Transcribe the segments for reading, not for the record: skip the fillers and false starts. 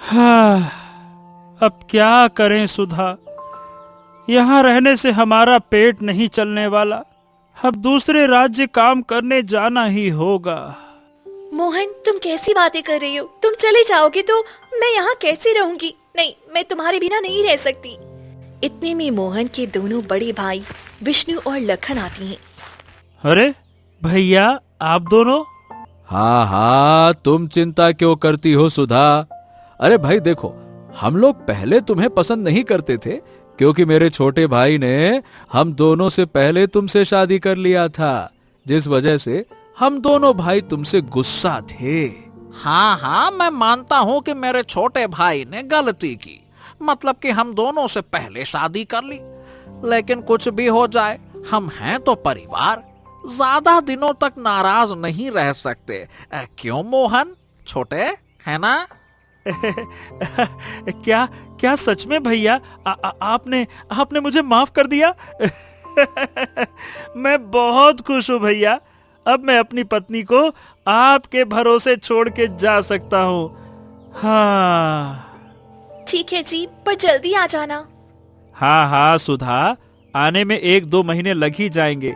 हाँ, अब क्या करें सुधा, यहाँ रहने से हमारा पेट नहीं चलने वाला। अब दूसरे राज्य काम करने जाना ही होगा। मोहन, तुम कैसी बातें कर रही हो? तुम चले जाओगे तो मैं यहाँ कैसे रहूंगी? नहीं, मैं तुम्हारे बिना नहीं रह सकती। इतने में मोहन के दोनों बड़े भाई विष्णु और लखन आती हैं। अरे भैया, आप दोनों? हाँ हाँ, तुम चिंता क्यों करती हो सुधा? अरे भाई देखो, हम लोग पहले तुम्हें पसंद नहीं करते थे क्योंकि मेरे छोटे भाई ने हम दोनों से पहले तुमसे शादी कर लिया था, जिस वजह से हम दोनों भाई तुमसे गुस्सा थे। हाँ हाँ, मैं मानता हूँ कि मेरे छोटे भाई ने गलती की, मतलब कि हम दोनों से पहले शादी कर ली। लेकिन कुछ भी हो जाए, हम हैं तो परिवार, ज्यादा दिनों तक नाराज नहीं रह सकते। क्यों मोहन, छोटे, है ना? क्या क्या सच में भैया? आपने मुझे माफ कर दिया? मैं बहुत खुश हूँ भैया। अब मैं अपनी पत्नी को आपके भरोसे छोड़ के जा सकता हूँ। हाँ ठीक है जी, पर जल्दी आ जाना। हाँ हाँ सुधा, आने में 1-2 महीने लग ही जाएंगे।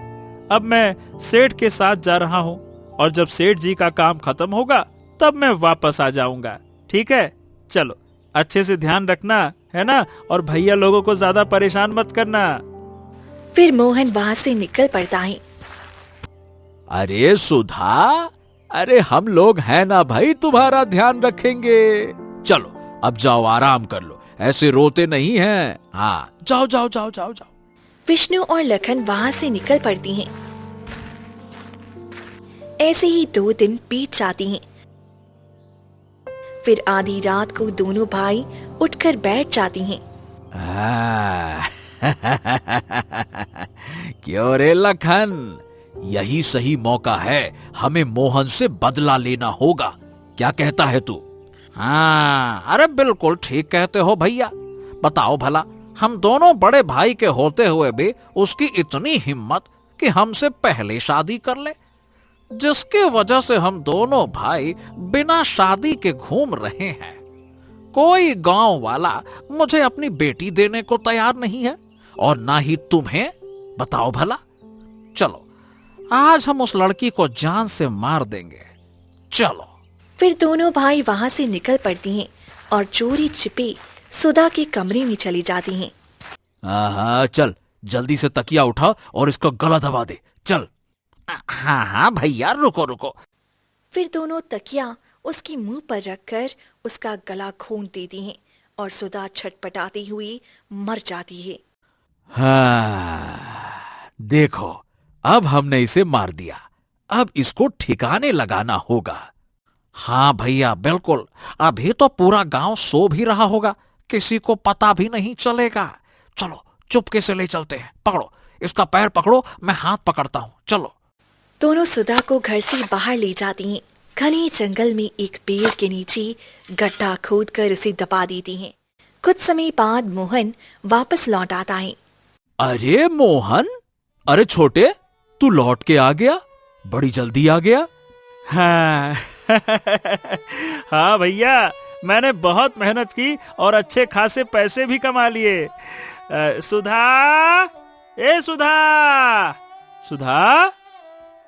अब मैं सेठ के साथ जा रहा हूँ और जब सेठ जी का काम खत्म होगा तब मैं वापस आ जाऊंगा। ठीक है, चलो अच्छे से ध्यान रखना, है ना? और भैया लोगों को ज्यादा परेशान मत करना। फिर मोहन वहाँ से निकल पड़ता है। अरे सुधा, अरे हम लोग हैं ना भाई, तुम्हारा ध्यान रखेंगे। चलो अब जाओ, आराम कर लो, ऐसे रोते नहीं हैं। हाँ, जाओ जाओ जाओ जाओ जाओ। विष्णु और लखन वहाँ से निकल पड़ती हैं। ऐसे ही 2 दिन बीत जाती हैं। फिर आधी रात को दोनों भाई उठकर बैठ जाती हैं। क्यों रे लखन, यही सही मौका है, हमें मोहन से बदला लेना होगा। क्या कहता है तू? हाँ, अरे बिल्कुल ठीक कहते हो भैया। बताओ भला, हम दोनों बड़े भाई के होते हुए भी उसकी इतनी हिम्मत कि हमसे पहले शादी कर ले, जिसकी वजह से हम दोनों भाई बिना शादी के घूम रहे हैं। कोई गांव वाला मुझे अपनी बेटी देने को तैयार नहीं है, और ना ही तुम्हें। बताओ भला। चलो, आज हम उस लड़की को जान से मार देंगे। चलो। फिर दोनों भाई वहाँ से निकल पड़ती हैं और चोरी छिपे सुधा के कमरे में चली जाती हैं। हाँ, चल जल्दी से तकिया उठा और इसका गला दबा दे, चल। हाँ हाँ भैया, रुको रुको। फिर दोनों तकिया उसकी मुंह पर रखकर उसका गला घोंट देती हैं और सुधा छटपटाती हुई मर जाती है। हाँ, देखो, अब हमने इसे मार दिया, अब इसको ठिकाने लगाना होगा। हाँ भैया बिल्कुल, अभी तो पूरा गांव सो भी रहा होगा, किसी को पता भी नहीं चलेगा। चलो चुपके से ले चलते हैं। पकड़ो, इसका पैर पकड़ो, मैं हाथ पकड़ता हूँ। चलो। दोनों सुधा को घर से बाहर ले जाती हैं। घने जंगल में एक पेड़ के नीचे गड्ढा खोदकर उसे दबा देती हैं। कुछ समय बाद मोहन वापस लौट आता है। अरे मोहन, अरे छोटे, तू लौट के आ गया, बड़ी जल्दी आ गया। हाँ हाँ भैया, मैंने बहुत मेहनत की और अच्छे खासे पैसे भी कमा लिए। सुधा, ए सुधा, सुधा,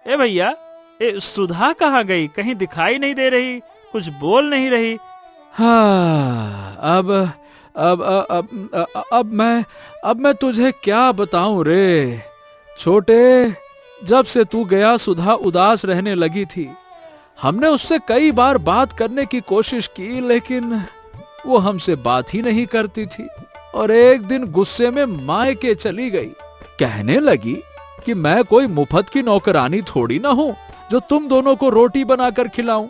ए भैया, ए सुधा कहाँ गई? कहीं दिखाई नहीं दे रही, कुछ बोल नहीं रही। हाँ, अब मैं तुझे क्या बताऊं रे छोटे। जब से तू गया सुधा उदास रहने लगी थी। हमने उससे कई बार बात करने की कोशिश की, लेकिन वो हमसे बात ही नहीं करती थी। और एक दिन गुस्से में मायके चली गई। कहने लगी कि मैं कोई मुफ्त की नौकरानी थोड़ी ना हूं जो तुम दोनों को रोटी बनाकर खिलाऊं।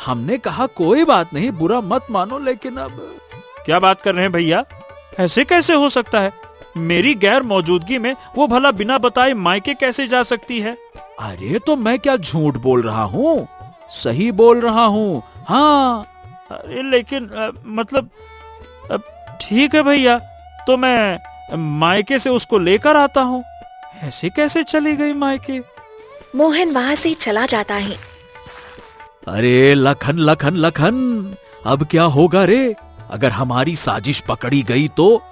हमने कहा कोई बात नहीं, बुरा मत मानो, लेकिन अब। क्या बात कर रहे हैं भैया? ऐसे कैसे हो सकता है? मेरी गैर मौजूदगी में वो भला बिना बताए मायके कैसे जा सकती है? अरे तो मैं क्या झूठ बोल रहा हूँ, सही बोल रहा हूँ। हाँ। अरे लेकिन मतलब ठीक है भैया, तो मैं मायके से उसको लेकर आता हूँ। ऐसे कैसे चली गई मायके? मोहन वहाँ से चला जाता है। अरे लखन लखन लखन, अब क्या होगा रे? अगर हमारी साजिश पकड़ी गई तो?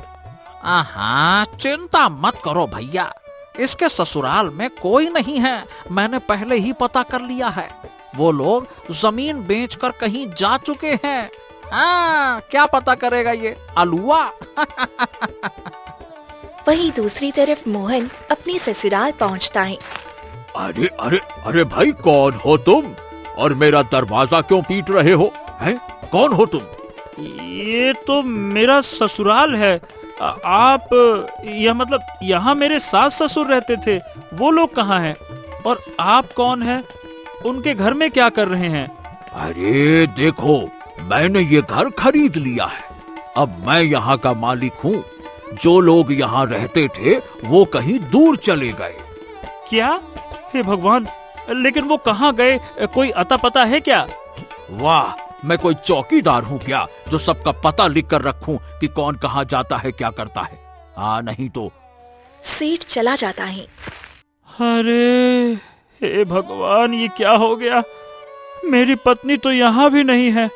आहा, चिंता मत करो भैया, इसके ससुराल में कोई नहीं है, मैंने पहले ही पता कर लिया है। वो लोग जमीन बेचकर कहीं जा चुके हैं। क्या पता करेगा ये अलुआ। वहीं दूसरी तरफ मोहन अपने ससुराल पहुंचता है। अरे अरे अरे भाई, कौन हो तुम और मेरा दरवाजा क्यों पीट रहे हो? हैं? कौन हो तुम? ये तो मेरा ससुराल है। आप यह मतलब यहाँ मेरे सास ससुर रहते थे, वो लोग कहाँ हैं? और आप कौन हैं? उनके घर में क्या कर रहे हैं? अरे देखो, मैंने ये घर खरीद लिया है, अब मैं यहाँ का मालिक हूँ। जो लोग यहाँ रहते थे वो कहीं दूर चले गए। क्या? हे भगवान, लेकिन वो कहाँ गए? कोई अता पता है क्या? वाह, मैं कोई चौकीदार हूँ क्या जो सबका पता लिख कर रखूं कि कौन कहाँ जाता है, क्या करता है? नहीं तो। सेठ चला जाता है। अरे हे भगवान, ये क्या हो गया? मेरी पत्नी तो यहाँ भी नहीं है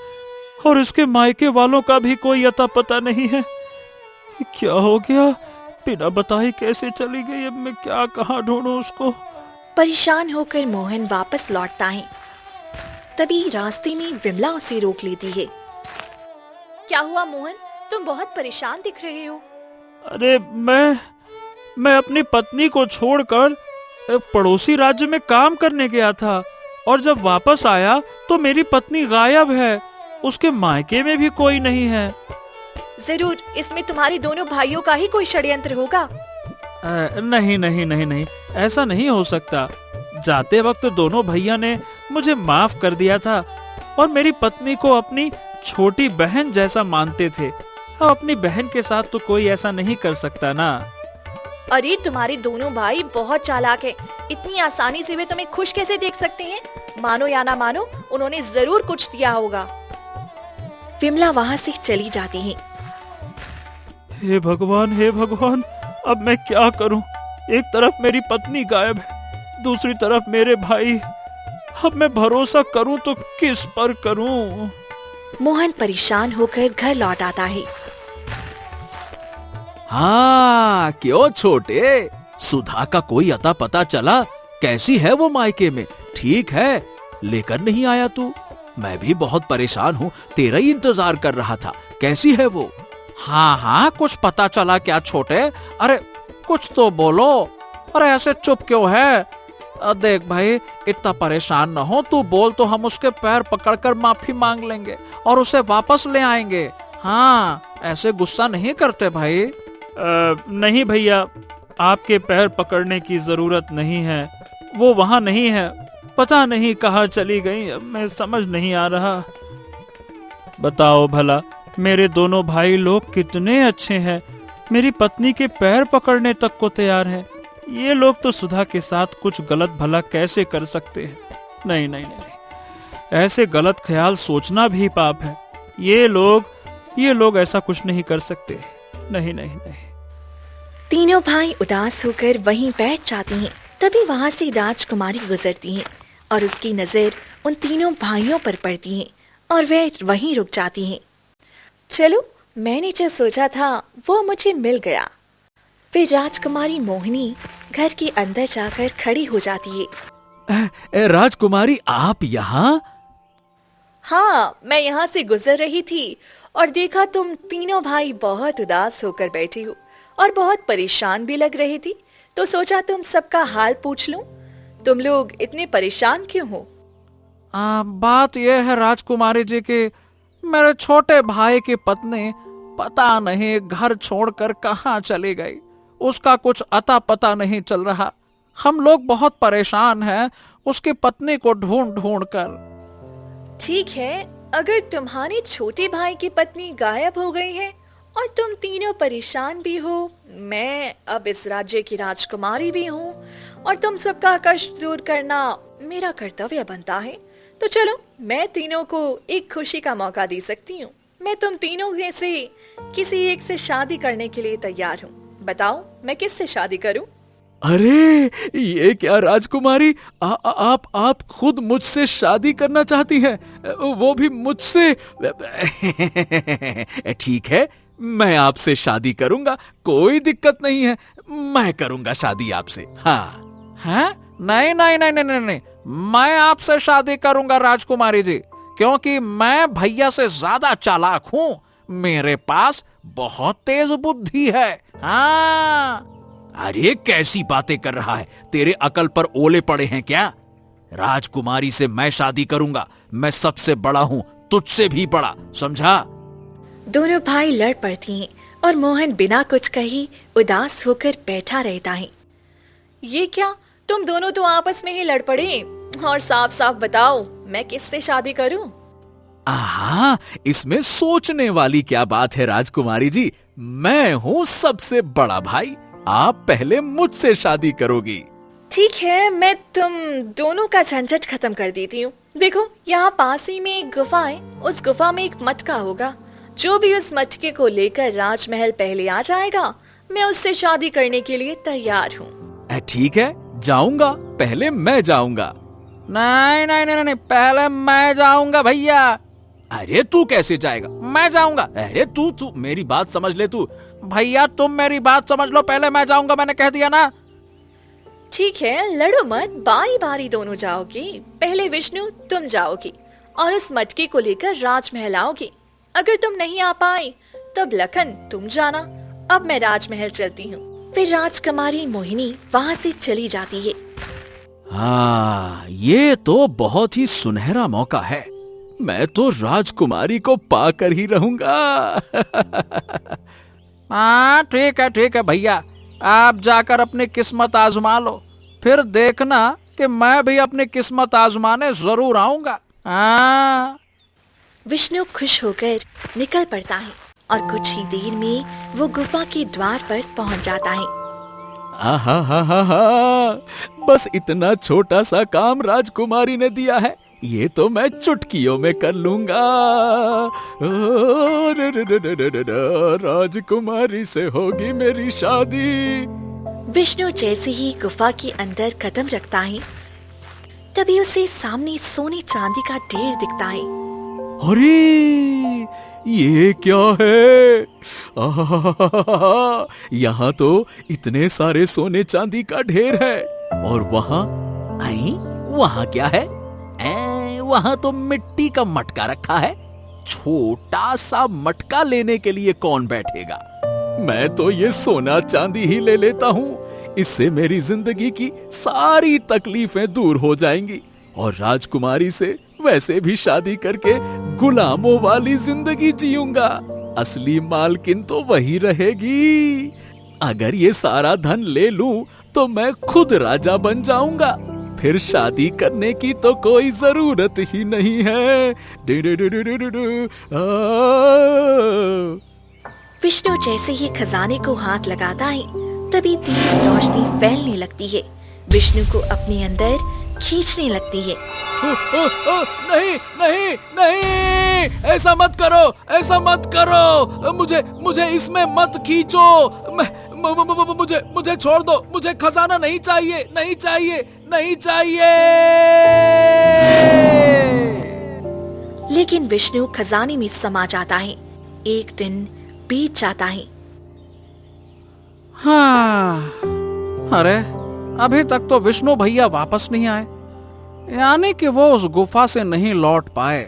और इसके मायके वालों का भी कोई अता पता नहीं है। ये क्या हो गया? बिना बताए कैसे चली गई? अब मैं क्या कहाँ ढूंढूं उसको? परेशान होकर मोहन वापस लौटता है। तभी रास्ते में विमला उसे रोक लेती है। क्या हुआ मोहन, तुम बहुत परेशान दिख रहे हो। अरे मैं अपनी पत्नी को छोड़कर एक पड़ोसी राज्य में काम करने गया था और जब वापस आया तो मेरी पत्नी गायब है। उसके मायके में भी कोई नहीं है। जरूर इसमें तुम्हारे दोनों भाइयों का ही कोई षड्यंत्र होगा। नहीं नहीं नहीं नहीं, ऐसा नहीं हो सकता। जाते वक्त तो दोनों भैया ने मुझे माफ कर दिया था और मेरी पत्नी को अपनी छोटी बहन जैसा मानते थे। अब अपनी बहन के साथ तो कोई ऐसा नहीं कर सकता ना। अरे तुम्हारे दोनों भाई बहुत चालाक हैं। इतनी आसानी से वे तुम्हें खुश कैसे देख सकते हैं? मानो या ना मानो, उन्होंने जरूर कुछ दिया होगा। विमला वहाँ से चली जाती है। हे भगवान, अब मैं क्या करूं? एक तरफ मेरी पत्नी गायब है, दूसरी तरफ मेरे भाई। अब मैं भरोसा करूं तो किस पर करूं? मोहन परेशान होकर घर लौट आता है। हाँ, क्यों छोटे, सुधा का कोई अता पता चला? कैसी है वो मायके में? ठीक है, लेकर नहीं आया तू? मैं भी बहुत परेशान हूँ, तेरा ही इंतजार कर रहा था। कैसी है वो? हाँ, कुछ पता चला क्या छोटे? अरे कुछ तो बोलो। अरे ऐसे चुप क्यों है? देख भाई, इतना परेशान न हो, तू बोल तो हम उसके पैर पकड़कर माफी मांग लेंगे और उसे वापस ले आएंगे। हाँ, ऐसे गुस्सा नहीं करते भाई। नहीं भैया, आपके पैर पकड़ने की जरूरत नहीं है। वो वहाँ नहीं है, पता नहीं कहाँ चली गई। मैं समझ नहीं आ रहा। बताओ भला, मेरे दोनों भाई लोग कितने अच्छे हैं, मेरी पत्नी के पैर पकड़ने तक को तैयार हैं। ये लोग तो सुधा के साथ कुछ गलत भला कैसे कर सकते हैं? नहीं नहीं नहीं, ऐसे गलत ख्याल सोचना भी पाप है। ये लोग ऐसा कुछ नहीं कर सकते। नहीं नहीं नहीं। तीनों भाई उदास होकर वहीं बैठ जाते हैं। तभी वहाँ से राजकुमारी गुजरती है और उसकी नजर उन तीनों भाइयों पर पड़ती है और वे वहीं रुक जाती हैं। चलो, मैंने जो सोचा था वो मुझे मिल गया। फिर राजकुमारी मोहिनी घर के अंदर जाकर खड़ी हो जाती है। राजकुमारी, आप यहाँ? हाँ, मैं यहाँ से गुजर रही थी और देखा तुम तीनों भाई बहुत उदास होकर बैठी हो और बहुत परेशान भी लग रही थी, तो सोचा तुम सबका हाल पूछ लूं। तुम लोग इतने परेशान क्यों हो? बात यह है राजकुमारी जी कि मेरे छोटे भाई की पत्नी पता नहीं घर छोड़कर कहाँ चली गई। उसका कुछ अता पता नहीं चल रहा। हम लोग बहुत परेशान हैं उसकी पत्नी को ढूंढ ढूंढ कर। ठीक है, अगर तुम्हारे छोटे भाई की पत्नी गायब हो गई है और तुम तीनों परेशान भी हो, मैं अब इस राज्य की राजकुमारी भी हूँ और तुम सबका कष्ट दूर करना मेरा कर्तव्य बनता है। तो चलो, मैं तीनों को एक खुशी का मौका दे सकती हूँ। मैं तुम तीनों में से किसी एक से शादी करने के लिए तैयार हूँ। बताओ, मैं किससे शादी करूँ? अरे ये क्या राजकुमारी, आप खुद मुझसे शादी करना चाहती हैं, वो भी मुझसे? ठीक है, मैं आपसे शादी करूंगा, कोई दिक्कत नहीं है, मैं करूंगा शादी आपसे। हाँ। हैं? नहीं नहीं नहीं नहीं नहीं नहीं, मैं आपसे शादी करूंगा राजकुमारी जी, क्योंकि मैं भैया से ज्यादा चालाक हूं, मेरे पास बहुत तेज बुद्धि है। हाँ। अरे कैसी बातें कर रहा है, तेरे अकल पर ओले पड़े हैं क्या? राजकुमारी से मैं शादी करूंगा, मैं सबसे बड़ा हूं, तुझसे भी बड़ा, समझा? दोनों भाई लड़ पड़ती हैं और मोहन बिना कुछ कही उदास होकर बैठा रहता है। ये क्या, तुम दोनों तो आपस में ही लड़ पड़े, और साफ साफ बताओ मैं किससे शादी करूं? आहा, इसमें सोचने वाली क्या बात है राजकुमारी जी, मैं हूं सबसे बड़ा भाई, आप पहले मुझसे शादी करोगी। ठीक है, मैं तुम दोनों का झंझट खत्म कर देती हूँ। देखो, यहाँ पास ही में एक गुफा है, उस गुफा में एक मटका होगा, जो भी उस मटके को लेकर राजमहल पहले आ जाएगा, मैं उससे शादी करने के लिए तैयार हूँ। ठीक है, जाऊंगा, पहले मैं जाऊंगा। नहीं नहीं नहीं नहीं, पहले मैं जाऊंगा भैया। अरे तू कैसे जाएगा? मैं जाऊंगा। अरे तू मेरी बात समझ ले तू। भैया तुम मेरी बात समझ लो, पहले मैं जाऊंगा, मैंने कह दिया ना। ठीक है, लड़ो मत, बारी बारी दोनों जाओगे। पहले विष्णु तुम जाओगी और उस मटके को लेकर राजमहल आओगे। अगर तुम नहीं आ पाए तब लखन तुम जाना। अब मैं राजमहल चलती हूँ। फिर राजकुमारी मोहिनी वहाँ से चली जाती है। हाँ, ये तो बहुत ही सुनहरा मौका है, मैं तो राजकुमारी को पाकर ही रहूंगा। हाँ ठीक है भैया, आप जाकर अपनी किस्मत आजमा लो, फिर देखना कि मैं भी अपनी किस्मत आजमाने जरूर आऊंगा। हाँ। विष्णु खुश होकर निकल पड़ता है और कुछ ही देर में वो गुफा के द्वार पर पहुंच जाता है। आहा, बस इतना छोटा सा काम राजकुमारी ने दिया है, ये तो मैं चुटकियों में कर लूंगा। राजकुमारी से होगी मेरी शादी। विष्णु जैसे ही गुफा के अंदर कदम रखता है, तभी उसे सामने सोने चांदी का ढेर दिखता है। अरे ये क्या है? यहाँ तो इतने सारे सोने चांदी का ढेर है, और वहाँ क्या है? वहाँ तो मिट्टी का मटका रखा है, छोटा सा मटका लेने के लिए कौन बैठेगा? मैं तो ये सोना चांदी ही ले लेता हूँ, इससे मेरी जिंदगी की सारी तकलीफें दूर हो जाएंगी, और राजकुमारी से वैसे भी शादी करके गुलामों वाली जिंदगी जीऊंगा। असली मालकिन तो वही रहेगी। अगर ये सारा धन ले लूं तो मैं खुद राजा बन जाऊंगा, फिर शादी करने की तो कोई जरूरत ही नहीं है। विष्णु जैसे ही खजाने को हाथ लगाता है, तभी तेज रोशनी फैलने लगती है, विष्णु को अपने अंदर खींचने लगती है। नहीं नहीं नहीं, ऐसा मत करो, ऐसा मत करो, मुझे इसमें मत खींचो, मुझे छोड़ दो, मुझे खजाना नहीं चाहिए, नहीं चाहिए, नहीं चाहिए। लेकिन विष्णु खजाने में समा जाता है। एक दिन बीत जाता है। हाँ, अरे अभी तक तो विष्णु भैया वापस नहीं आए, यानी कि वो उस गुफा से नहीं लौट पाए।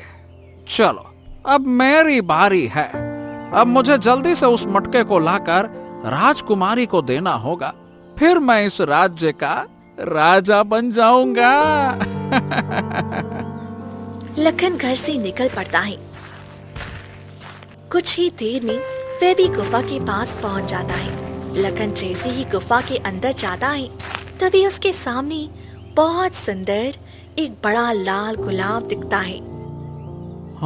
चलो अब मेरी बारी है, अब मुझे जल्दी से उस मटके को लाकर राजकुमारी को देना होगा, फिर मैं इस राज्य का राजा बन जाऊंगा। लखन घर से निकल पड़ता है। कुछ ही देर में वह भी गुफा के पास पहुंच जाता है। लखन जैसे ही गुफा के अंदर जाता है, तभी उसके सामने बहुत सुंदर एक बड़ा लाल गुलाब दिखता है।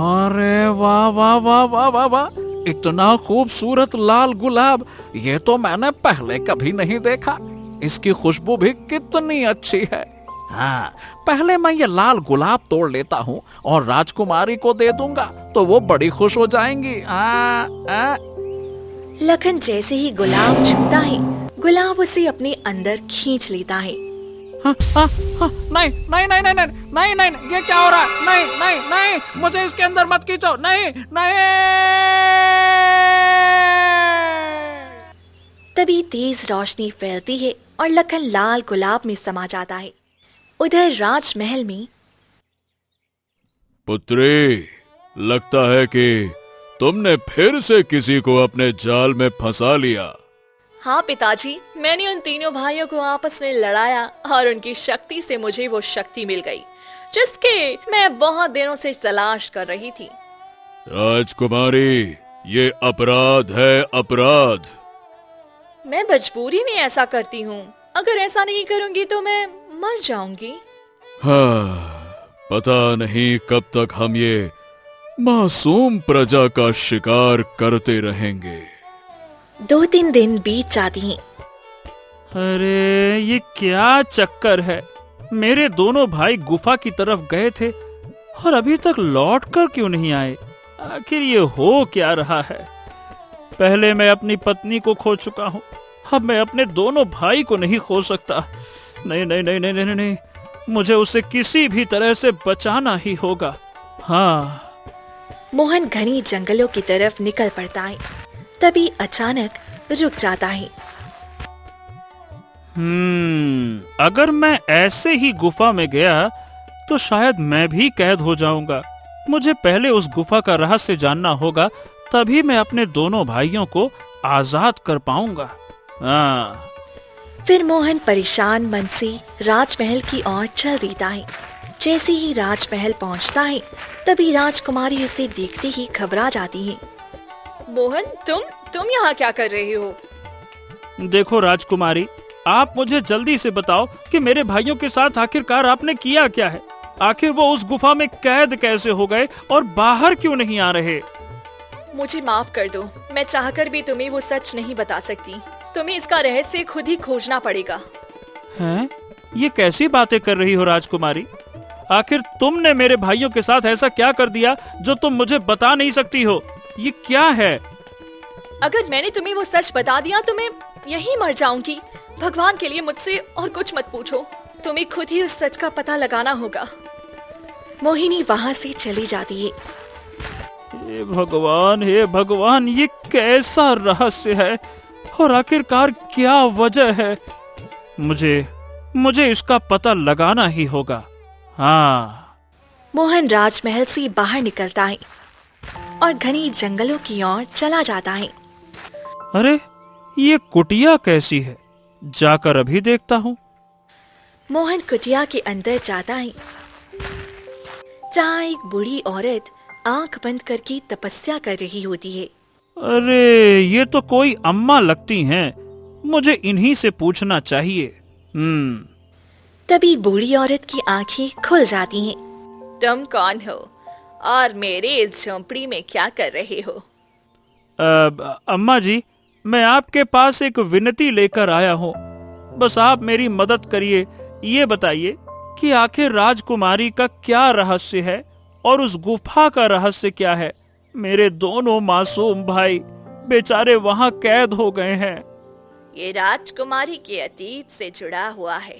अरे वाह वाह वाह वाह वाह वाह, इतना खूबसूरत लाल गुलाब ये तो मैंने पहले कभी नहीं देखा। इसकी खुशबू भी कितनी अच्छी है। हाँ, पहले मैं ये लाल गुलाब तोड़ लेता हूँ और राजकुमारी को दे दूंगा, तो वो बड़ी खुश हो जाएंगी। लखन जैसे ही गुलाब छूता है, गुलाब उसे अपने अंदर खींच लेता है। नहीं नहीं नहीं नहीं नहीं नहीं नहीं, ये क्या हो रहा है? नहीं नहीं नहीं, मुझे इसके अंदर मत खींचो, नहीं नहीं। तभी तेज रोशनी फैलती है और लखन लाल गुलाब में समा जाता है। उधर राजमहल में पुत्री, लगता है कि तुमने फिर से किसी को अपने जाल में फंसा लिया। हाँ पिताजी, मैंने उन तीनों भाइयों को आपस में लड़ाया और उनकी शक्ति से मुझे वो शक्ति मिल गई जिसके मैं बहुत दिनों से तलाश कर रही थी। राजकुमारी, ये अपराध है, अपराध। मैं मजबूरी में ऐसा करती हूँ, अगर ऐसा नहीं करूँगी तो मैं मर जाऊंगी। हाँ, पता नहीं कब तक हम ये मासूम प्रजा का शिकार करते रहेंगे। 2-3 दिन बीत जाती हैं। अरे ये क्या चक्कर है? मेरे दोनों भाई गुफा की तरफ गए थे और अभी तक लौट कर क्यों नहीं आए? आखिर ये हो क्या रहा है? पहले मैं अपनी पत्नी को खो चुका हूँ, अब मैं अपने दोनों भाई को नहीं खो सकता। नहीं नहीं नहीं नहीं नहीं नहीं, नहीं। मुझे उसे किसी भी तरह से बचाना ही होगा। हाँ। मोहन घनी जंगलों की तरफ निकल पड़ता है, तभी अचानक रुक जाता है। अगर मैं ऐसे ही गुफा में गया तो शायद मैं भी कैद हो जाऊंगा। मुझे पहले उस गुफा का रहस्य जानना होगा, तभी मैं अपने दोनों भाइयों को आजाद कर पाऊंगा। हाँ। फिर मोहन परेशान मन से राजमहल की ओर चल देता है। जैसे ही राजमहल पहुंचता है, तभी राजकुमारी उसे देखते ही घबरा जाती है। मोहन, तुम यहाँ क्या कर रहे हो? देखो राजकुमारी, आप मुझे जल्दी से बताओ कि मेरे भाइयों के साथ आखिरकार आपने किया क्या है? आखिर वो उस गुफा में कैद कैसे हो गए और बाहर क्यों नहीं आ रहे? मुझे माफ कर दो, मैं चाहकर भी तुम्हें वो सच नहीं बता सकती। तुम्हें इसका रहस्य खुद ही खोजना पड़ेगा। हैं? ये कैसी बातें कर रही हो राजकुमारी? आखिर तुमने मेरे भाइयों के साथ ऐसा क्या कर दिया जो तुम मुझे बता नहीं सकती हो? ये क्या है? अगर मैंने तुम्हें वो सच बता दिया तो मैं यहीं मर जाऊंगी। भगवान के लिए मुझसे और कुछ मत पूछो, तुम्हें खुद ही उस सच का पता लगाना होगा। मोहिनी वहाँ से चली जाती है। हे भगवान, ये कैसा रहस्य है और आखिरकार क्या वजह है? मुझे इसका पता लगाना ही होगा। हाँ। मोहन राजमहल से बाहर निकलता है और घनी जंगलों की ओर चला जाता है। अरे ये कुटिया कैसी है? जाकर अभी देखता हूँ। मोहन कुटिया के अंदर जाता है, जहाँ एक बूढ़ी औरत आंख बंद करके तपस्या कर रही होती है। अरे ये तो कोई अम्मा लगती हैं, मुझे इन्हीं से पूछना चाहिए। तभी बूढ़ी औरत की आंखें खुल जाती हैं। तुम कौन हो और मेरे इस झोंपड़ी में क्या कर रहे हो? अम्मा जी, मैं आपके पास एक विनती लेकर आया हूँ। बस आप मेरी मदद करिए। ये बताइए कि आखिर राजकुमारी का क्या रहस्य है और उस गुफा का रहस्य क्या है? मेरे दोनों मासूम भाई बेचारे वहाँ कैद हो गए हैं। ये राजकुमारी के अतीत से जुड़ा हुआ है,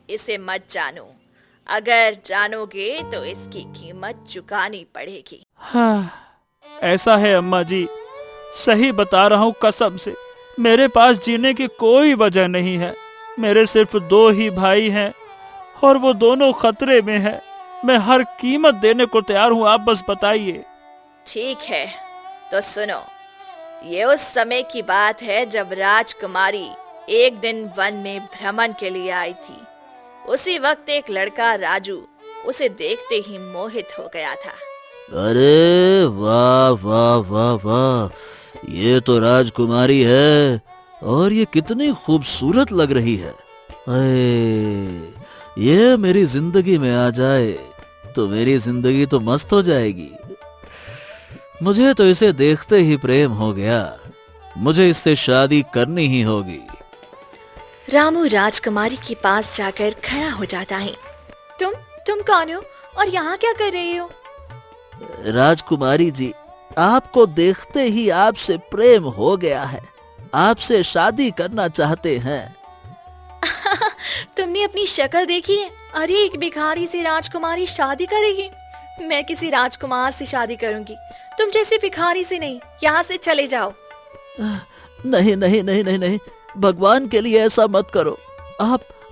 इसे मत जानो। अगर जानोगे तो इसकी कीमत चुकानी पड़ेगी। हाँ, ऐसा है अम्मा जी, सही बता रहा हूँ कसम से। मेरे पास जीने की कोई वजह नहीं है। मेरे सिर्फ 2 ही भाई हैं और वो दोनों खतरे में हैं। मैं हर कीमत देने को तैयार हूँ, आप बस बताइए। ठीक है, तो सुनो। ये उस समय की बात है जब राजकुमारी एक दिन वन में भ्रमण के लिए आई थी। उसी वक्त एक लड़का राजू उसे देखते ही मोहित हो गया था। अरे वाह वाह वाह वाह, ये तो राजकुमारी है और ये कितनी खूबसूरत लग रही है। अरे, ये मेरी जिंदगी में आ जाए तो मेरी जिंदगी तो मस्त हो जाएगी। मुझे तो इसे देखते ही प्रेम हो गया। मुझे इससे शादी करनी ही होगी। रामू राजकुमारी के पास जाकर खड़ा हो जाता है। तुम कौन हो और यहाँ क्या कर रहे हो? राजकुमारी जी, आपको देखते ही आपसे प्रेम हो गया है, आपसे शादी करना चाहते हैं। तुमने अपनी शक्ल देखी है? अरे एक भिखारी से राजकुमारी शादी करेगी? मैं किसी राजकुमार से शादी करूंगी, तुम जैसे भिखारी से नहीं। यहाँ से चले जाओ। नहीं नहीं नहीं नहीं नहीं, भगवान के लिए ऐसा मत करो।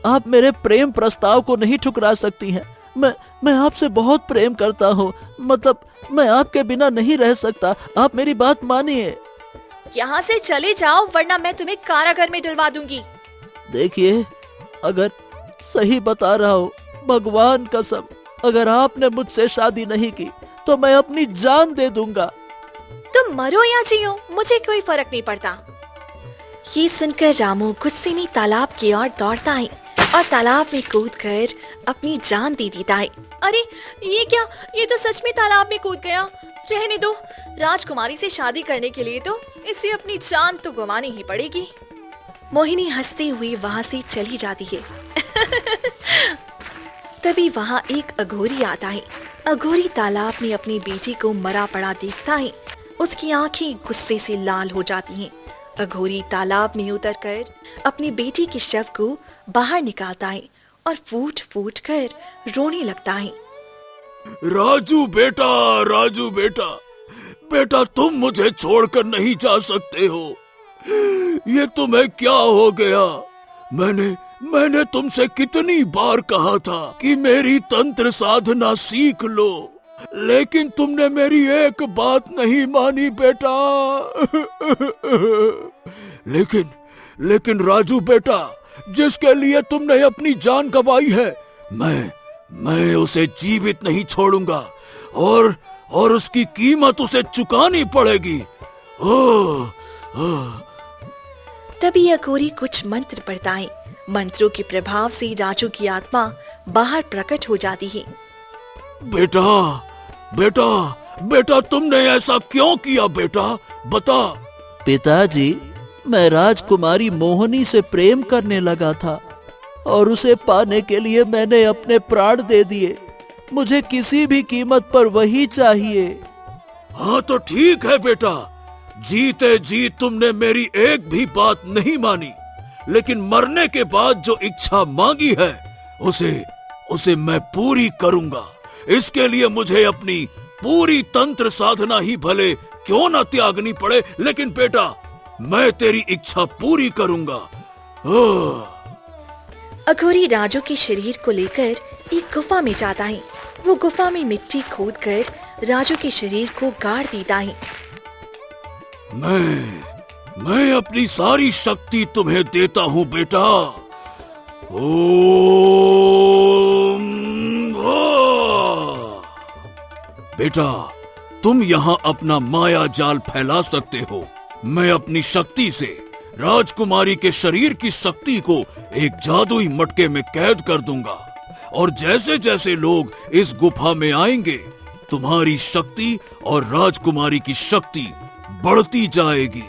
आप मेरे प्रेम प्रस्ताव को नहीं ठुकरा सकती हैं। मैं आपसे बहुत प्रेम करता हूँ, मतलब मैं आपके बिना नहीं रह सकता। आप मेरी बात मानिए। यहाँ से चले जाओ वरना मैं तुम्हें कारागार में डलवा दूंगी। देखिए, अगर सही बता रहा हूँ, भगवान कसम, अगर आपने मुझसे शादी नहीं की तो मैं अपनी जान दे दूंगा। तुम मरो या जियो, मुझे कोई फर्क नहीं पड़ता। ये सुनकर रामू गुस्से में तालाब की ओर दौड़ता है और तालाब में कूदकर अपनी जान दे देता है। अरे ये क्या, ये तो सच में तालाब में कूद गया। रहने दो, राजकुमारी से शादी करने के लिए तो इसे अपनी जान तो गंवानी ही पड़ेगी। मोहिनी हंसते हुए वहाँ से चली जाती है। तभी वहाँ एक अघोरी आता है। अघोरी तालाब में अपनी बेटी को मरा पड़ा देखता है। उसकी आंखें गुस्से से लाल हो जाती हैं। अघोरी तालाब में उतरकर अपनी बेटी के शव को बाहर निकालता है और फूट फूट कर रोने लगता है। राजू बेटा, राजू बेटा, बेटा तुम मुझे छोड़कर नहीं जा सकते हो। ये तुम्हें क्या हो गया? मैंने तुमसे कितनी बार कहा था कि मेरी तंत्र साधना सीख लो, लेकिन तुमने मेरी एक बात नहीं मानी बेटा। लेकिन राजू बेटा, जिसके लिए तुमने अपनी जान गंवाई है, मैं उसे जीवित नहीं छोड़ूंगा और उसकी कीमत उसे चुकानी पड़ेगी। तभी अघोरी कुछ मंत्र पढ़ता है। मंत्रों के प्रभाव से राजू की आत्मा बाहर प्रकट हो जाती है। बेटा तुमने ऐसा क्यों किया बेटा, बता। पिताजी, मैं राजकुमारी मोहिनी से प्रेम करने लगा था और उसे पाने के लिए मैंने अपने प्राण दे दिए। मुझे किसी भी कीमत पर वही चाहिए। हाँ तो ठीक है बेटा, जीते जी तुमने मेरी एक भी बात नहीं मानी, लेकिन मरने के बाद जो इच्छा मांगी है उसे मैं पूरी करूंगा। इसके लिए मुझे अपनी पूरी तंत्र साधना ही भले क्यों ना त्यागनी पड़े, लेकिन बेटा मैं तेरी इच्छा पूरी करूंगा। अघोरी राजू के शरीर को लेकर एक गुफा में जाता है। वो गुफा में मिट्टी खोदकर राजू के शरीर को गाड़ देता है। मैं अपनी सारी शक्ति तुम्हें देता हूँ बेटा। ओम बेटा, तुम यहाँ अपना माया जाल फैला सकते हो। मैं अपनी शक्ति से राजकुमारी के शरीर की शक्ति को एक जादुई मटके में कैद कर दूंगा, और जैसे जैसे लोग इस गुफा में आएंगे, तुम्हारी शक्ति और राजकुमारी की शक्ति बढ़ती जाएगी।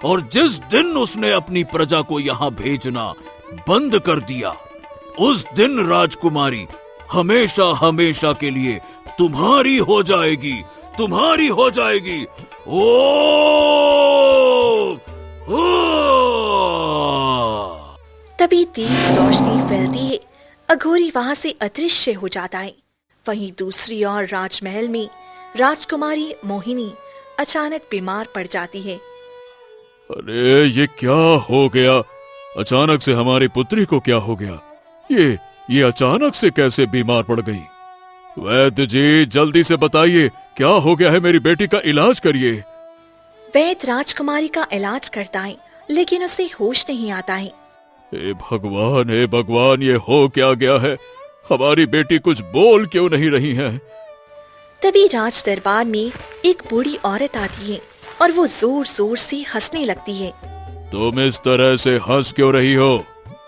और जिस दिन उसने अपनी प्रजा को यहाँ भेजना बंद कर दिया, उस दिन राजकुमारी हमेशा हमेशा के लिए तुम्हारी हो जाएगी, तुम्हारी हो जाएगी। तभी तेज रोशनी फैलती है। अघोरी वहाँ से अदृश्य हो जाता है। वहीं दूसरी ओर राजमहल में राजकुमारी मोहिनी अचानक बीमार पड़ जाती है। अरे ये क्या हो गया? अचानक से हमारी पुत्री को क्या हो गया? ये अचानक से कैसे बीमार पड़ गई? वैद्य जी, जल्दी से बताइए क्या हो गया है, मेरी बेटी का इलाज करिए। वैद्य राजकुमारी का इलाज करता है, लेकिन उसे होश नहीं आता है। हे भगवान, ये हो क्या गया है? हमारी बेटी कुछ बोल क्यों नहीं रही है? तभी राज दरबार में एक बूढ़ी औरत आती है और वो जोर जोर से हंसने लगती है। तुम इस तरह से हंस क्यों रही हो?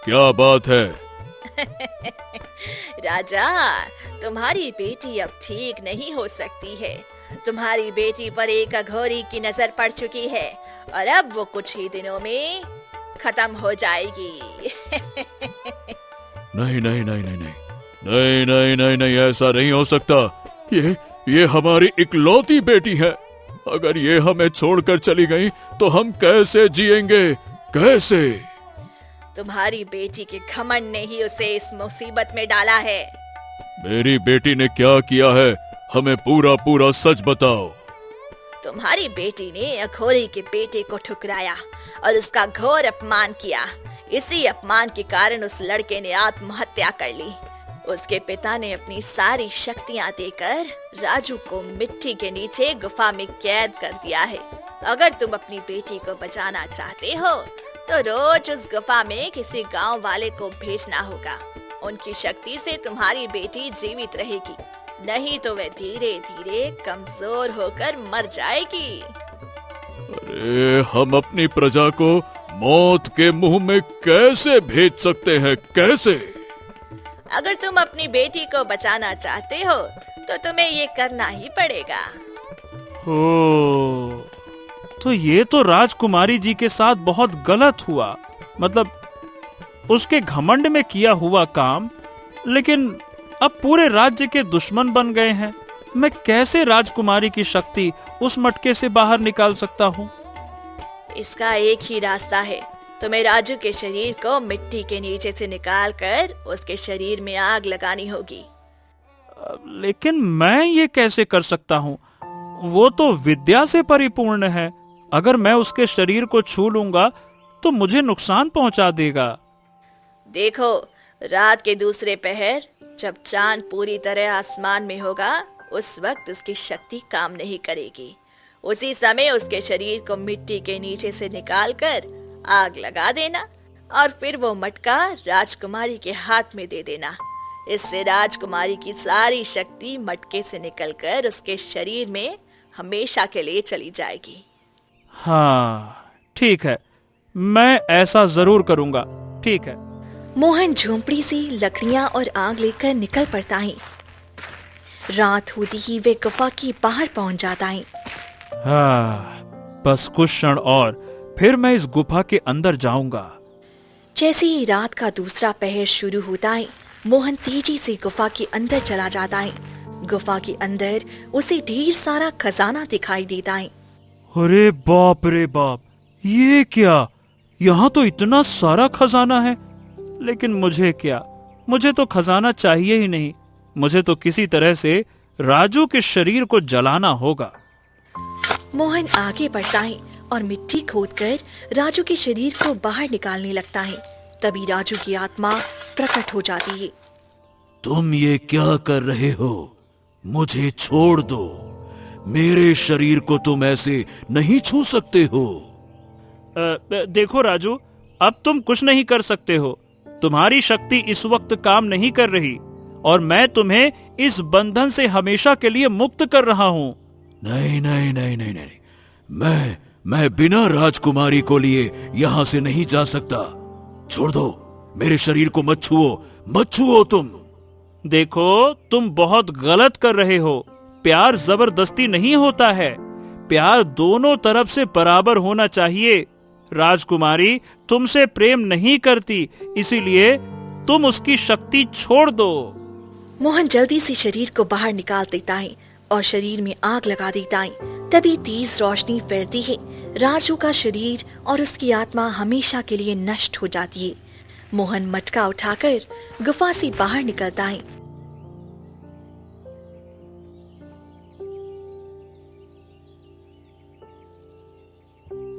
क्या बात है? राजा, तुम्हारी बेटी अब ठीक नहीं हो सकती है। तुम्हारी बेटी पर एक अघोरी की नजर पड़ चुकी है और अब वो कुछ ही दिनों में खत्म हो जाएगी। नहीं, ऐसा नहीं हो सकता। ये हमारी इकलौती बेटी है। अगर ये हमें छोड़कर चली गई तो हम कैसे जिएंगे, कैसे? तुम्हारी बेटी के घमंड ने ही उसे इस मुसीबत में डाला है। मेरी बेटी ने क्या किया है, हमें पूरा पूरा सच बताओ। तुम्हारी बेटी ने अघोरी के बेटे को ठुकराया और उसका घोर अपमान किया। इसी अपमान के कारण उस लड़के ने आत्महत्या कर ली। उसके पिता ने अपनी सारी शक्तियां देकर राजू को मिट्टी के नीचे गुफा में कैद कर दिया है। अगर तुम अपनी बेटी को बचाना चाहते हो तो रोज उस गुफा में किसी गांव वाले को भेजना होगा। उनकी शक्ति से तुम्हारी बेटी जीवित रहेगी, नहीं तो वह धीरे धीरे कमजोर होकर मर जाएगी। अरे हम अपनी प्रजा को मौत के मुंह में कैसे भेज सकते हैं, कैसे? अगर तुम अपनी बेटी को बचाना चाहते हो तो तुम्हें ये करना ही पड़ेगा। ओ, तो ये तो राजकुमारी जी के साथ बहुत गलत हुआ। मतलब उसके घमंड में किया हुआ काम, लेकिन अब पूरे राज्य के दुश्मन बन गए हैं। मैं कैसे राजकुमारी की शक्ति उस मटके से बाहर निकाल सकता हूँ? इसका एक ही रास्ता है। तुम्हें राजू के शरीर को मिट्टी के नीचे से निकालकर उसके शरीर में आग लगानी होगी। लेकिन मैं ये कैसे कर सकता हूँ? वो तो विद्या से परिपूर्ण है। अगर मैं उसके शरीर को छू लूंगा तो मुझे नुकसान पहुंचा देगा। देखो, रात के दूसरे पहर जब चांद पूरी तरह आसमान में होगा, उस वक्त उसकी शक्ति काम नहीं करेगी। उसी समय उसके शरीर को मिट्टी के नीचे से निकालकर आग लगा देना और फिर वो मटका राजकुमारी के हाथ में दे देना। इससे राजकुमारी की सारी शक्ति मटके से निकलकर उसके शरीर में हमेशा के लिए चली जाएगी। हाँ, ठीक है, मैं ऐसा जरूर करूंगा। ठीक है। मोहन झोंपड़ी से लकड़ियां और आग लेकर निकल पड़ता है। रात होती ही वे गुफा के बाहर पहुंच जाता है। हाँ, बस कुछ क्षण और फिर मैं इस गुफा के अंदर जाऊंगा। जैसे ही रात का दूसरा पहर शुरू होता है, मोहन तेजी से गुफा के अंदर चला जाता है। गुफा के अंदर उसे ढेर सारा खजाना दिखाई देता है। अरे बाप रे बाप, ये क्या? यहाँ तो इतना सारा खजाना है। लेकिन मुझे क्या? मुझे तो खजाना चाहिए ही नहीं। मुझे तो किसी तरह से राजू के शरीर को जलाना होगा। मोहन आगे बढ़ता है और मिट्टी खोदकर राजू के शरीर को बाहर निकालने लगता है। तभी राजू की आत्मा प्रकट हो जाती है। तुम ये क्या कर रहे हो? मुझे छोड़ दो। मेरे शरीर को तुम ऐसे नहीं छू सकते हो। देखो राजू, अब तुम कुछ नहीं कर सकते हो। तुम्हारी शक्ति इस वक्त काम नहीं कर रही और मैं तुम्हें इस बंधन से हमेशा के लिए मुक्त कर रहा हूँ। नहीं नहीं नहीं नहीं नहीं, मैं बिना राजकुमारी को लिए यहाँ से नहीं जा सकता। छोड़ दो, मेरे शरीर को मत छुओ तुम। देखो, तुम बहुत गलत कर रहे हो। प्यार जबरदस्ती नहीं होता है। प्यार दोनों तरफ से बराबर होना चाहिए। राजकुमारी तुमसे प्रेम नहीं करती, इसीलिए तुम उसकी शक्ति छोड़ दो। मोहन जल्दी से शरीर को बाहर निकाल देता है और शरीर में आग लगा देता है। तभी तेज रोशनी फैलती है। राजू का शरीर और उसकी आत्मा हमेशा के लिए नष्ट हो जाती है। मोहन मटका उठाकर गुफा से बाहर निकलता है।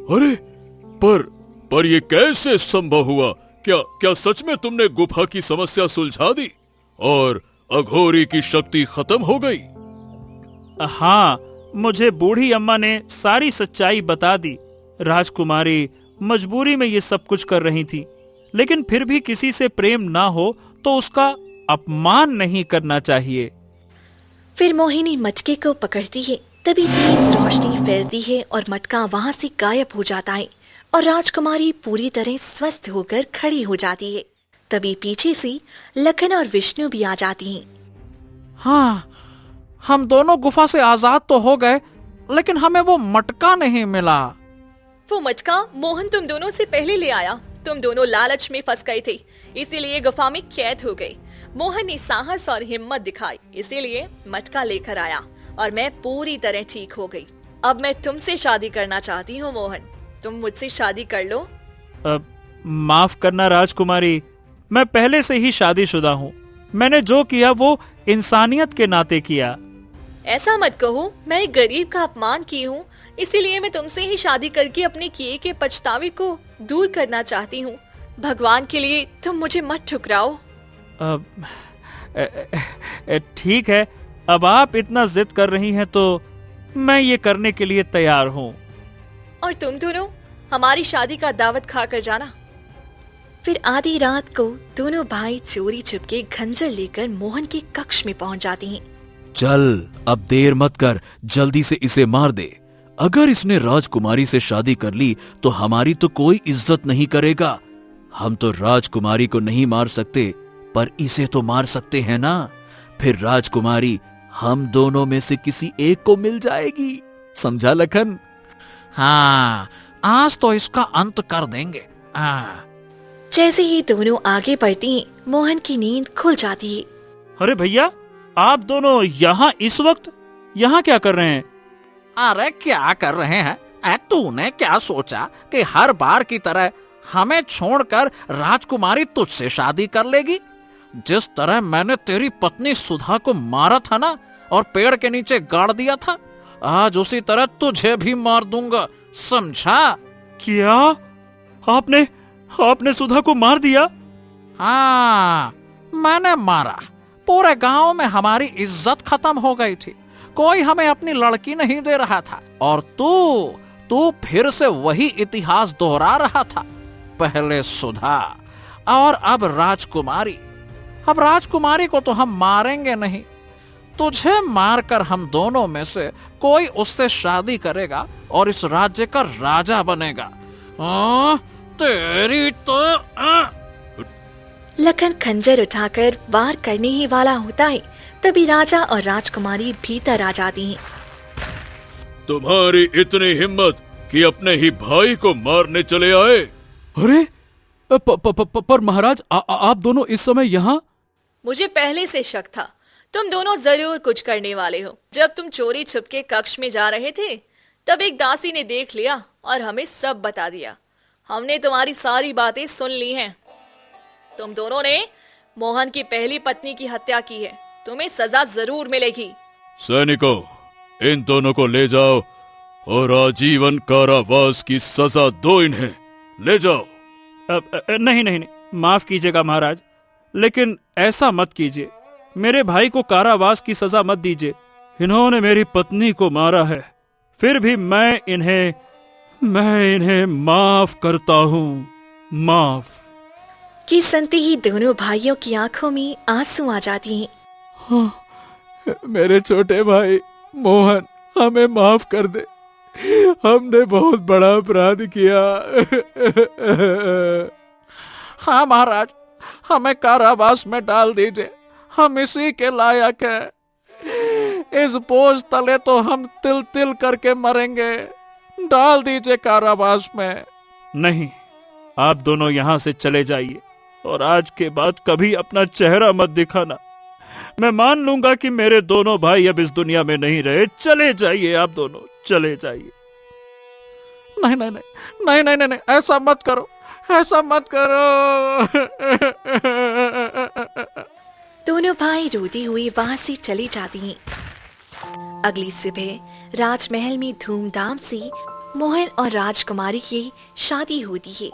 अरे पर ये कैसे संभव हुआ? क्या सच में तुमने गुफा की समस्या सुलझा दी और अघोरी की शक्ति खत्म हो गई? हाँ, मुझे बूढ़ी अम्मा ने सारी सच्चाई बता दी। राजकुमारी मजबूरी में ये सब कुछ कर रही थी, लेकिन फिर भी किसी से प्रेम ना हो तो उसका अपमान नहीं करना चाहिए। फिर मोहिनी मटके को पकड़ती है। तभी तेज रोशनी फैलती है और मटका वहाँ से गायब हो जाता है और राजकुमारी पूरी तरह स्वस्थ होकर खड़ी हो जाती है। तभी पीछे से लखन और विष्णु भी आ जाती हैं। हाँ, हम दोनों गुफा से आजाद तो हो गए, लेकिन हमें वो मटका नहीं मिला। वो मटका मोहन तुम दोनों से पहले ले आया। तुम दोनों लालच में फंस गए थे, इसीलिए गुफा में कैद हो गए। मोहन ने साहस और हिम्मत दिखाई, इसीलिए मटका लेकर आया और मैं पूरी तरह ठीक हो गई। अब मैं तुमसे शादी करना चाहती हूँ मोहन। तुम मुझसे शादी कर लो। माफ करना राजकुमारी, मैं पहले से ही शादीशुदा हूँ। मैंने जो किया वो इंसानियत के नाते किया। ऐसा मत कहो, मैं एक गरीब का अपमान की हूँ, इसीलिए मैं तुमसे ही शादी करके अपने किए के पछतावे को दूर करना चाहती हूँ। भगवान के लिए तुम मुझे मत ठुकराओ। ठीक है, अब आप इतना जिद कर रही हैं तो मैं ये करने के लिए तैयार हूँ। और तुम दोनों हमारी शादी का दावत खाकर जाना। फिर आधी रात को दोनों भाई चोरी छिपके खंजर लेकर मोहन के कक्ष में पहुंच जाते हैं। चल, अब देर मत कर, जल्दी से इसे मार दे। अगर इसने राजकुमारी से शादी कर ली तो हमारी तो कोई इज्जत नहीं करेगा। हम तो राजकुमारी को नहीं मार सकते, पर इसे तो मार सकते हैं ना। फिर राजकुमारी हम दोनों में से किसी एक को मिल जाएगी। समझा लखन? हाँ, आज तो इसका अंत कर देंगे। जैसे ही दोनों आगे बढ़ती हैं, मोहन की नींद खुल जाती है। अरे भैया, आप दोनों यहाँ इस वक्त यहाँ क्या कर रहे हैं? अरे क्या कर रहे हैं? तूने क्या सोचा कि हर बार की तरह हमें छोड़कर राजकुमारी तुझसे शादी कर लेगी? जिस तरह मैंने तेरी पत्नी सुधा को मारा था ना और पेड़ के नीचे गाड़ दिया था, आज उसी तरह तुझे भी मार दूंगा, समझा? क्या आपने सुधा को मार दिया? हाँ, मैंने मारा। पूरे गांव में हमारी इज्जत खत्म हो गई थी, कोई हमें अपनी लड़की नहीं दे रहा था, और तू फिर से वही इतिहास दोहरा रहा था। पहले सुधा और अब राजकुमारी। अब राजकुमारी को तो हम मारेंगे नहीं, तुझे मारकर हम दोनों में से कोई उससे शादी करेगा और इस राज्य का राजा बनेगा। तेरी तो लखन खंजर उठाकर वार करने ही वाला होता है, तभी राजा और राजकुमारी भीतर आ जाती हैं। तुम्हारी इतनी हिम्मत कि अपने ही भाई को मारने चले आए? अरे पर महाराज, आप दोनों इस समय यहाँ? मुझे पहले से शक था, तुम दोनों जरूर कुछ करने वाले हो। जब तुम चोरी छुपके कक्ष में जा रहे थे, तब एक दासी ने देख लिया और हमें सब बता दिया। हमने तुम्हारी सारी बातें सुन ली हैं। तुम दोनों ने मोहन की पहली पत्नी की हत्या की है, तुम्हें सजा जरूर मिलेगी। सैनिकों, इन दोनों को ले जाओ और आजीवन कारावास की सजा दो इन्हें। ले जाओ। नहीं, माफ कीजिएगा महाराज, लेकिन ऐसा मत कीजिए। मेरे भाई को कारावास की सजा मत दीजिए। इन्होंने मेरी पत्नी को मारा है, फिर भी मैं इन्हें माफ करता हूँ। माफ। कि सुनते ही दोनों भाइयों की आंखों में आंसू आ जाती हैं। मेरे छोटे भाई मोहन, हमें माफ कर दे, हमने बहुत बड़ा अपराध किया। हाँ महाराज, हमें कारावास में डाल दीजिए, हम इसी के लायक हैं। इस बोझ तले तो हम तिल तिल करके मरेंगे। डाल दीजिए कारावास में। नहीं, आप दोनों यहाँ से चले जाइए और आज के बाद कभी अपना चेहरा मत दिखाना। मैं मान लूंगा कि मेरे दोनों भाई अब इस दुनिया में नहीं रहे। चले जाइए, आप दोनों चले जाइए। नहीं, ऐसा मत करो, ऐसा मत करो। दोनों भाई रोती हुई वहां से चली जाती हैं। अगली सुबह राजमहल में धूमधाम से मोहन और राजकुमारी की शादी होती है।